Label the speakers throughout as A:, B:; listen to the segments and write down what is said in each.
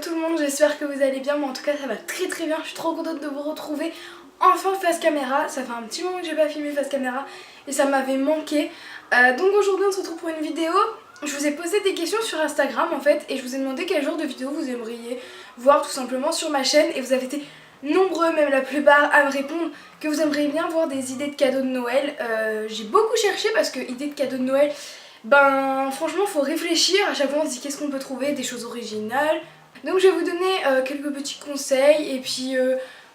A: tout le monde, j'espère que vous allez bien. Moi en tout cas ça va très très bien, je suis trop contente de vous retrouver enfin face caméra. Ça fait un petit moment que j'ai pas filmé face caméra et ça m'avait manqué. Donc aujourd'hui on se retrouve pour une vidéo. Je vous ai posé des questions sur Instagram en fait et je vous ai demandé quel genre de vidéo vous aimeriez voir tout simplement sur ma chaîne. Et vous avez été nombreux, même la plupart, à me répondre que vous aimeriez bien voir des idées de cadeaux de Noël. J'ai beaucoup cherché parce que idées de cadeaux de Noël, ben franchement faut réfléchir. À chaque fois on se dit qu'est-ce qu'on peut trouver, des choses originales. Donc je vais vous donner quelques petits conseils et puis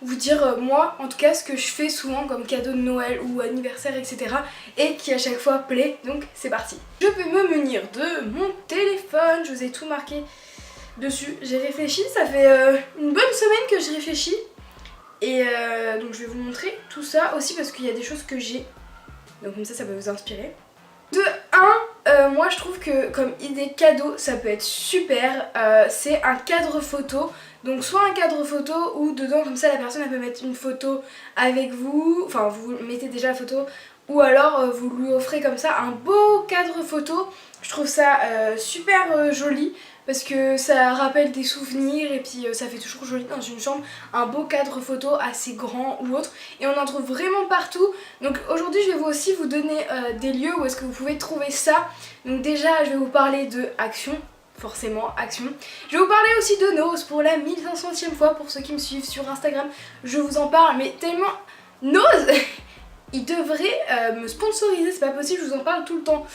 A: vous dire moi en tout cas ce que je fais souvent comme cadeau de Noël ou anniversaire etc. et qui à chaque fois plaît. Donc c'est parti. Je vais me munir de mon téléphone, je vous ai tout marqué dessus. J'ai réfléchi, ça fait une bonne semaine que je réfléchis et donc je vais vous montrer tout ça aussi parce qu'il y a des choses que j'ai. Donc comme ça peut vous inspirer. De 1, moi je trouve que comme idée cadeau ça peut être super, c'est un cadre photo. Donc soit un cadre photo où dedans comme ça la personne elle peut mettre une photo avec vous, enfin vous mettez déjà la photo, ou alors vous lui offrez comme ça un beau cadre photo. Je trouve ça super joli parce que ça rappelle des souvenirs et puis ça fait toujours joli dans une chambre, un beau cadre photo assez grand ou autre, et on en trouve vraiment partout. Donc aujourd'hui je vais aussi vous donner des lieux où est-ce que vous pouvez trouver ça. Donc déjà je vais vous parler de Action, forcément Action. Je vais vous parler aussi de Nose pour la 1500e fois pour ceux qui me suivent sur Instagram. Je vous en parle mais tellement Nose il devrait me sponsoriser, c'est pas possible, je vous en parle tout le temps.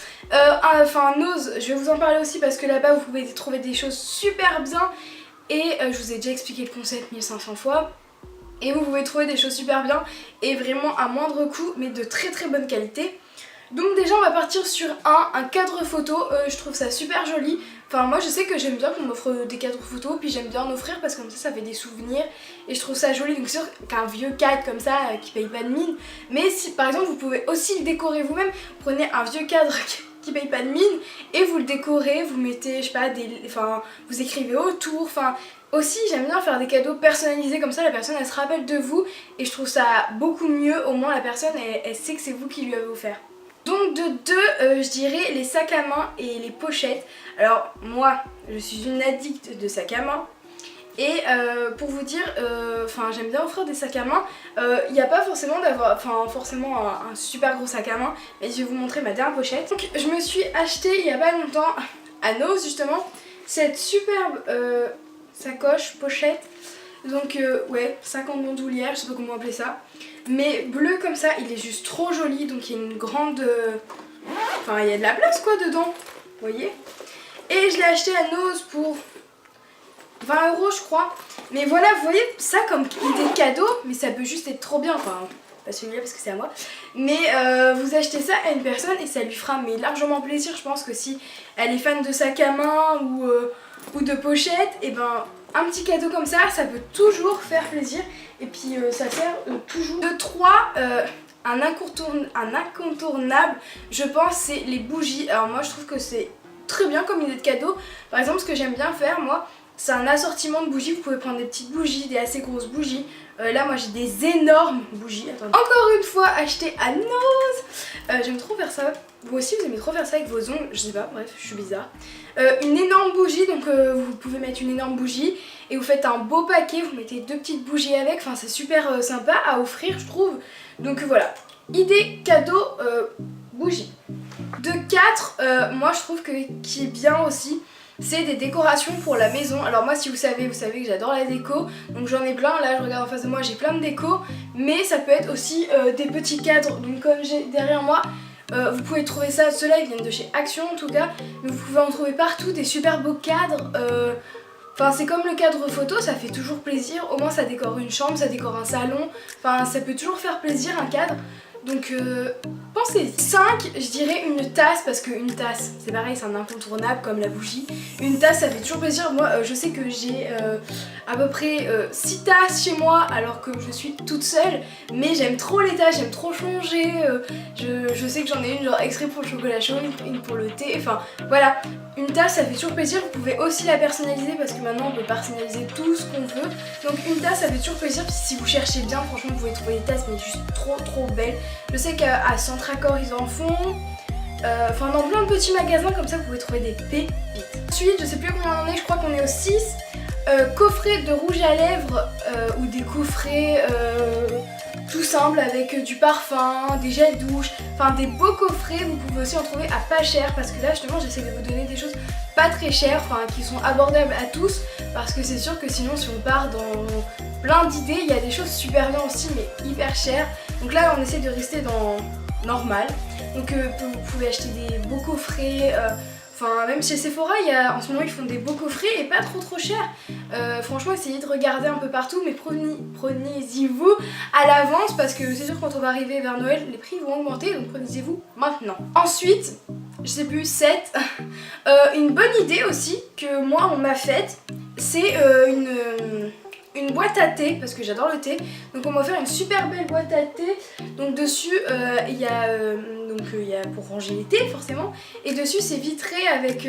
A: Enfin Nose, je vais vous en parler aussi parce que là-bas vous pouvez trouver des choses super bien. Et je vous ai déjà expliqué le concept 1500 fois. Et vous pouvez trouver des choses super bien et vraiment à moindre coût mais de très très bonne qualité. Donc déjà on va partir sur un cadre photo, je trouve ça super joli. Enfin moi je sais que j'aime bien qu'on m'offre des cadres photos, puis j'aime bien en offrir parce que comme ça fait des souvenirs et je trouve ça joli. Donc c'est sûr qu'un vieux cadre comme ça qui paye pas de mine, mais si par exemple vous pouvez aussi le décorer vous-même, prenez un vieux cadre qui paye pas de mine et vous le décorez, vous mettez je sais pas vous écrivez autour, enfin aussi j'aime bien faire des cadeaux personnalisés comme ça, la personne elle se rappelle de vous et je trouve ça beaucoup mieux, au moins la personne elle sait que c'est vous qui lui avez offert. Donc de 2, je dirais les sacs à main et les pochettes. Alors moi je suis une addict de sacs à main et pour vous dire, j'aime bien offrir des sacs à main. Il n'y a pas forcément forcément un super gros sac à main, mais je vais vous montrer ma dernière pochette. Donc je me suis acheté il n'y a pas longtemps à Nose justement cette superbe sacoche pochette. Donc ouais, 50 bandoulières, je sais pas comment appeler ça, mais bleu comme ça, il est juste trop joli. Donc il y a une grande, il y a de la place quoi dedans, vous voyez. Et je l'ai acheté à Nose pour 20 € je crois. Mais voilà, vous voyez, ça comme idée de cadeau, mais ça peut juste être trop bien, enfin pas celui-là parce que c'est à moi, mais vous achetez ça à une personne et ça lui fera mais largement plaisir. Je pense que si elle est fan de sac à main ou de pochette, et ben un petit cadeau comme ça peut toujours faire plaisir et puis ça sert toujours. De 3, un incontournable je pense c'est les bougies. Alors moi je trouve que c'est très bien comme idée de cadeau. Par exemple ce que j'aime bien faire moi, c'est un assortiment de bougies. Vous pouvez prendre des petites bougies, des assez grosses bougies. Là moi j'ai des énormes bougies. Attendez. Encore une fois acheté à Nose. J'aime trop faire ça. Vous aussi vous aimez trop faire ça avec vos ongles, je sais pas, bref je suis bizarre. Une énorme bougie, donc vous pouvez mettre une énorme bougie et vous faites un beau paquet, vous mettez 2 petites bougies avec, enfin c'est super sympa à offrir je trouve. Donc voilà, idée cadeau bougie. De 4, moi je trouve que qui est bien aussi, c'est des décorations pour la maison. Alors moi si vous savez que j'adore la déco, donc j'en ai plein, là je regarde en face de moi j'ai plein de déco, mais ça peut être aussi des petits cadres, donc comme j'ai derrière moi, vous pouvez trouver ça, ceux-là ils viennent de chez Action en tout cas, mais vous pouvez en trouver partout, des super beaux cadres. Enfin c'est comme le cadre photo, ça fait toujours plaisir, au moins ça décore une chambre, ça décore un salon, enfin ça peut toujours faire plaisir un cadre. Donc pensez-y. 5, je dirais une tasse, parce qu'une tasse c'est pareil, c'est un incontournable comme la bougie. Une tasse ça fait toujours plaisir. Moi je sais que j'ai à peu près 6 tasses chez moi alors que je suis toute seule, mais j'aime trop les tasses, j'aime trop changer. Je sais que j'en ai une genre extrait pour le chocolat chaud, une pour le thé, enfin voilà. Une tasse ça fait toujours plaisir, vous pouvez aussi la personnaliser parce que maintenant on peut personnaliser tout ce qu'on veut. Donc une tasse ça fait toujours plaisir, si vous cherchez bien franchement vous pouvez trouver des tasses mais juste trop belles. Je sais qu'à Centracor ils en font, dans plein de petits magasins comme ça vous pouvez trouver des pépites. Ensuite je sais plus combien on en est, je crois qu'on est au 6. coffret de rouge à lèvres ou des coffrets tout simples avec du parfum, des gels douche, enfin des beaux coffrets. Vous pouvez aussi en trouver à pas cher parce que là justement j'essaie de vous donner des choses pas très chères, enfin qui sont abordables à tous, parce que c'est sûr que sinon si on part dans plein d'idées, il y a des choses super bien aussi mais hyper chères. Donc là on essaie de rester dans normal. Donc vous pouvez acheter des beaux coffrets. Enfin, même chez Sephora, en ce moment ils font des beaux coffrets et pas trop chers. Franchement, essayez de regarder un peu partout, mais prenez-y-vous à l'avance parce que c'est sûr quand on va arriver vers Noël, les prix vont augmenter, donc prenez-y-vous maintenant. Ensuite, je sais plus, 7. Une bonne idée aussi que moi on m'a faite, c'est une boîte à thé, parce que j'adore le thé. Donc on m'a offert une super belle boîte à thé. Donc dessus il y a pour ranger les thés forcément. Et dessus c'est vitré avec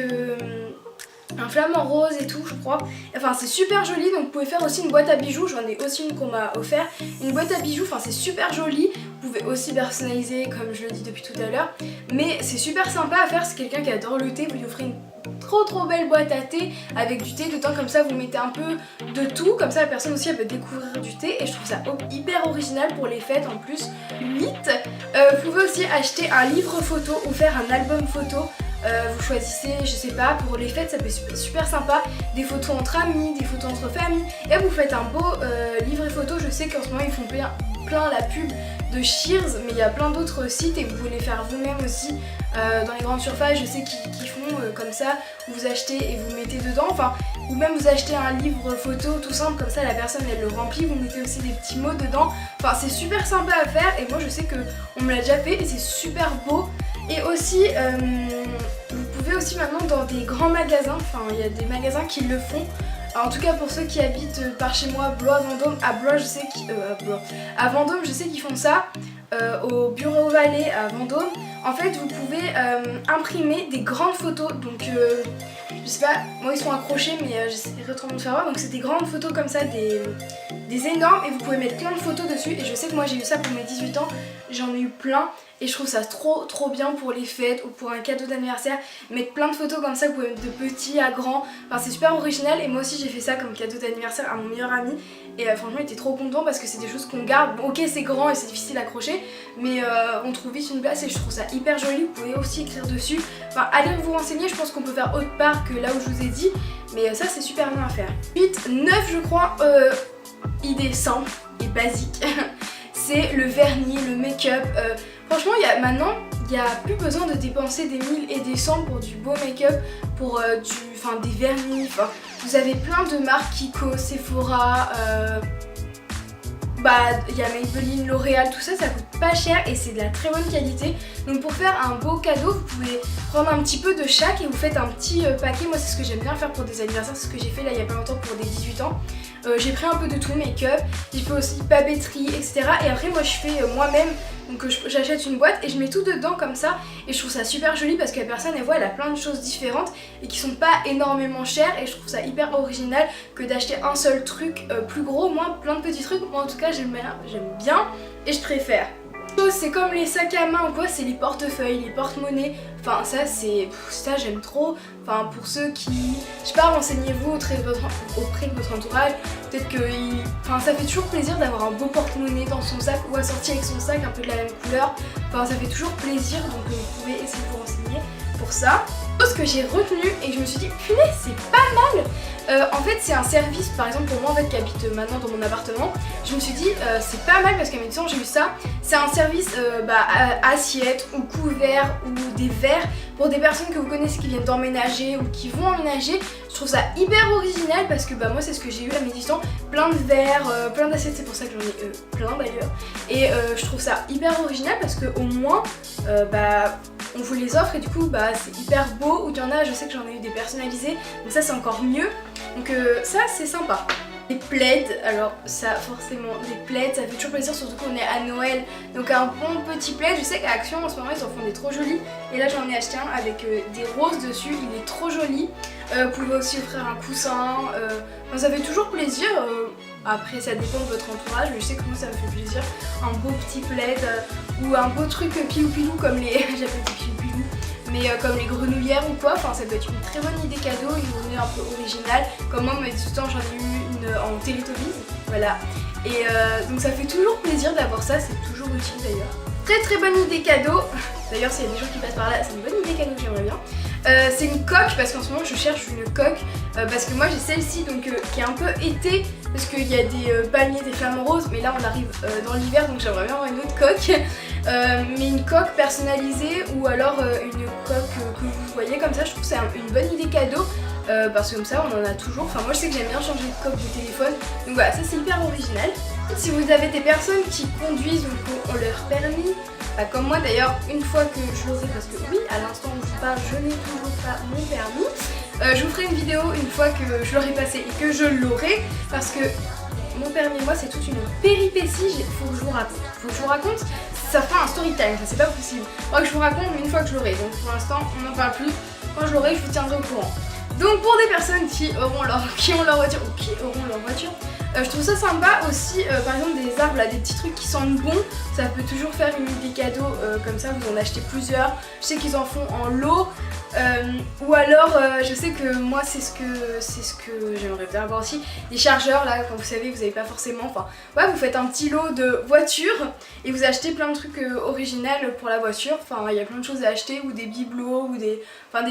A: un flamant rose et tout je crois. Enfin c'est super joli, donc vous pouvez faire aussi une boîte à bijoux. J'en ai aussi une qu'on m'a offert. Une boîte à bijoux, enfin c'est super joli. Vous pouvez aussi personnaliser comme je le dis depuis tout à l'heure. Mais c'est super sympa à faire, c'est quelqu'un qui adore le thé. Vous lui offrez une trop belle boîte à thé avec du thé dedans, comme ça vous mettez un peu de tout, comme ça la personne aussi elle peut découvrir du thé et je trouve ça hyper original pour les fêtes en plus. 8. Vous pouvez aussi acheter un livre photo ou faire un album photo. Vous choisissez, je sais pas, pour les fêtes ça peut être super sympa, des photos entre amis, des photos entre familles, et vous faites un beau livret photo. Je sais qu'en ce moment ils font plein la pub de Shears, mais il y a plein d'autres sites et vous pouvez les faire vous-même aussi dans les grandes surfaces. Je sais qu'ils font comme ça, vous achetez et vous mettez dedans, enfin, ou même vous achetez un livre photo tout simple, comme ça la personne elle le remplit, vous mettez aussi des petits mots dedans, enfin c'est super sympa à faire et moi je sais que on me l'a déjà fait et c'est super beau. Et aussi vous pouvez aussi maintenant dans des grands magasins, enfin il y a des magasins qui le font. En tout cas pour ceux qui habitent par chez moi, Blois, Vendôme, à Blois je sais à Vendôme je sais qu'ils font ça, au Bureau Vallée à Vendôme. En fait vous pouvez imprimer des grandes photos, donc je sais pas, moi ils sont accrochés mais j'essaierai autrement de faire voir. Donc c'est des grandes photos comme ça, des énormes, et vous pouvez mettre plein de photos dessus. Et je sais que moi j'ai eu ça pour mes 18 ans, j'en ai eu plein. Et je trouve ça trop bien pour les fêtes ou pour un cadeau d'anniversaire. Mettre plein de photos comme ça, vous pouvez mettre de petits à grands. Enfin c'est super original et moi aussi j'ai fait ça comme cadeau d'anniversaire à mon meilleur ami. Et franchement il était trop content parce que c'est des choses qu'on garde. Bon ok c'est grand et c'est difficile à accrocher, mais on trouve vite une place et je trouve ça hyper joli. Vous pouvez aussi écrire dessus. Enfin allez vous renseigner, je pense qu'on peut faire autre part que là où je vous ai dit. Mais ça c'est super bien à faire. 8, 9 je crois, idée simple et basique. C'est le vernis, le make-up. Franchement, maintenant, il n'y a plus besoin de dépenser des 1000 et des 100 pour du beau make-up, pour des vernis. Vous avez plein de marques, Kiko, Sephora, il y a Maybelline, L'Oréal, tout ça, ça coûte pas cher et c'est de la très bonne qualité. Donc pour faire un beau cadeau, vous pouvez prendre un petit peu de chaque et vous faites un petit paquet. Moi c'est ce que j'aime bien faire pour des anniversaires, c'est ce que j'ai fait là il y a pas longtemps pour des 18 ans. J'ai pris un peu de tout, make-up, j'ai fait aussi papeterie, etc. Et après moi je fais moi-même, donc j'achète une boîte et je mets tout dedans comme ça. Et je trouve ça super joli parce que la personne elle voit, elle a plein de choses différentes et qui sont pas énormément chères. Et je trouve ça hyper original que d'acheter un seul truc plus gros, moi plein de petits trucs. Moi en tout cas j'aime bien et je préfère. C'est comme les sacs à main ou quoi, c'est les portefeuilles, les porte-monnaies. Enfin ça j'aime trop. Enfin pour ceux qui, je sais pas, renseignez-vous auprès de votre entourage. Peut-être que ça fait toujours plaisir d'avoir un beau porte-monnaie dans son sac ou assorti avec son sac un peu de la même couleur. Enfin ça fait toujours plaisir, donc vous pouvez essayer de vous renseigner pour ça. Ce que j'ai retenu et je me suis dit punaise c'est pas mal. En fait c'est un service, par exemple pour moi en fait qui habite maintenant dans mon appartement, je me suis dit c'est pas mal parce qu'à mes temps j'ai eu ça. C'est un service assiette ou couvert ou des verres pour des personnes que vous connaissez qui viennent d'emménager ou qui vont emménager. Je trouve ça hyper original parce que moi c'est ce que j'ai eu à mes 18 ans, plein de verres, plein d'assiettes, c'est pour ça que j'en ai plein d'ailleurs. Et je trouve ça hyper original parce que au moins on vous les offre et du coup c'est hyper beau. Ou il y en a, je sais que j'en ai eu des personnalisés, donc ça c'est encore mieux. Donc ça c'est sympa. Les plaids, alors ça forcément, les plaids ça fait toujours plaisir, surtout qu'on est à Noël. Donc un bon petit plaid, je sais qu'à Action en ce moment ils en font des trop jolis. Et là j'en ai acheté un avec des roses dessus, il est trop joli. Vous pouvez aussi offrir un coussin, ça fait toujours plaisir. Après ça dépend de votre entourage, mais je sais que moi ça me fait plaisir. Un beau petit plaid ou un beau truc pilou pilou comme les... j'appelle des pilou pilou. mais comme les grenouillères ou quoi, enfin ça peut être une très bonne idée cadeau, une journée un peu originale. Comme moi, tout le temps j'en ai eu une en Télétobies, voilà. Et donc ça fait toujours plaisir d'avoir ça, c'est toujours utile d'ailleurs. Très bonne idée cadeau. D'ailleurs s'il y a des gens qui passent par là, c'est une bonne idée cadeau que j'aimerais bien. C'est une coque parce qu'en ce moment je cherche une coque parce que moi j'ai celle-ci donc qui est un peu été parce qu'il y a des palmiers, des flamants roses, mais là on arrive dans l'hiver donc j'aimerais bien avoir une autre coque. Mais une coque personnalisée ou alors une coque que vous voyez comme ça, je trouve que c'est une bonne idée cadeau. Parce que comme ça on en a toujours, enfin moi je sais que j'aime bien changer de coque de téléphone, donc voilà, ça c'est hyper original. Si vous avez des personnes qui conduisent ou qui ont leur permis, comme moi d'ailleurs, une fois que je l'aurai, parce que oui, à l'instant où je parle, je n'ai toujours pas mon permis, je vous ferai une vidéo une fois que je l'aurai passé et que je l'aurai, parce que mon permis et moi c'est toute une péripétie, faut que je vous raconte, ça fera un story time, ça c'est pas possible. Faudra que je vous raconte une fois que je l'aurai, donc pour l'instant on n'en parle plus, quand je l'aurai je vous tiendrai au courant. Donc pour des personnes qui ont leur voiture ou qui auront leur voiture, je trouve ça sympa aussi, par exemple des arbres là, des petits trucs qui sentent bon, ça peut toujours faire une idée cadeau, comme ça vous en achetez plusieurs, je sais qu'ils en font en lot, ou alors je sais que moi c'est ce que j'aimerais bien avoir aussi, des chargeurs là, quand vous savez vous n'avez pas forcément, enfin ouais, vous faites un petit lot de voitures et vous achetez plein de trucs originaux pour la voiture, enfin il y a plein de choses à acheter, ou des bibelots, ou des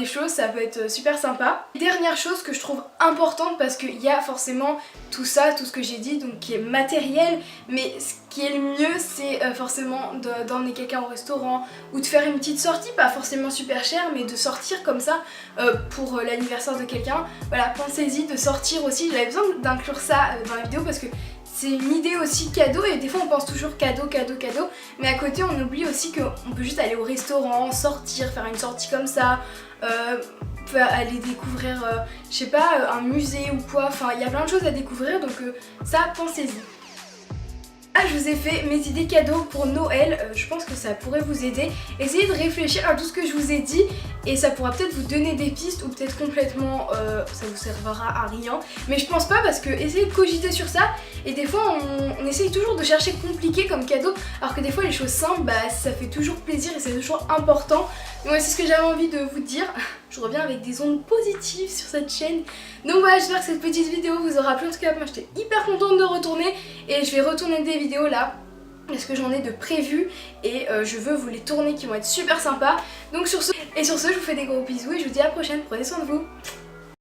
A: choses, ça peut être super sympa. Dernière chose que je trouve importante parce qu'il y a forcément tout ça, tout ce que j'ai dit, donc qui est matériel, mais ce qui est le mieux c'est forcément d'emmener quelqu'un au restaurant ou de faire une petite sortie, pas forcément super chère, mais de sortir comme ça pour l'anniversaire de quelqu'un. Voilà, pensez-y de sortir aussi, j'avais besoin d'inclure ça dans la vidéo parce que c'est une idée aussi cadeau, et des fois on pense toujours cadeau, mais à côté on oublie aussi qu'on peut juste aller au restaurant, sortir, faire une sortie comme ça, aller découvrir, je sais pas, un musée ou quoi, enfin il y a plein de choses à découvrir, donc ça pensez-y. Là, je vous ai fait mes idées cadeaux pour Noël, je pense que ça pourrait vous aider. Essayez de réfléchir à tout ce que je vous ai dit et ça pourra peut-être vous donner des pistes ou peut-être complètement ça vous servira à rien. Mais je pense pas, parce que essayez de cogiter sur ça, et des fois on essaye toujours de chercher compliqué comme cadeau, alors que des fois les choses simples, bah, ça fait toujours plaisir et c'est toujours important. Donc c'est ce que j'avais envie de vous dire. Je reviens avec des ondes positives sur cette chaîne. Donc voilà, j'espère que cette petite vidéo vous aura plu. En tout cas moi j'étais hyper contente de retourner, et je vais retourner des vidéos là parce que j'en ai de prévues et je veux vous les tourner qui vont être super sympas. Donc sur ce, je vous fais des gros bisous et je vous dis à la prochaine, prenez soin de vous.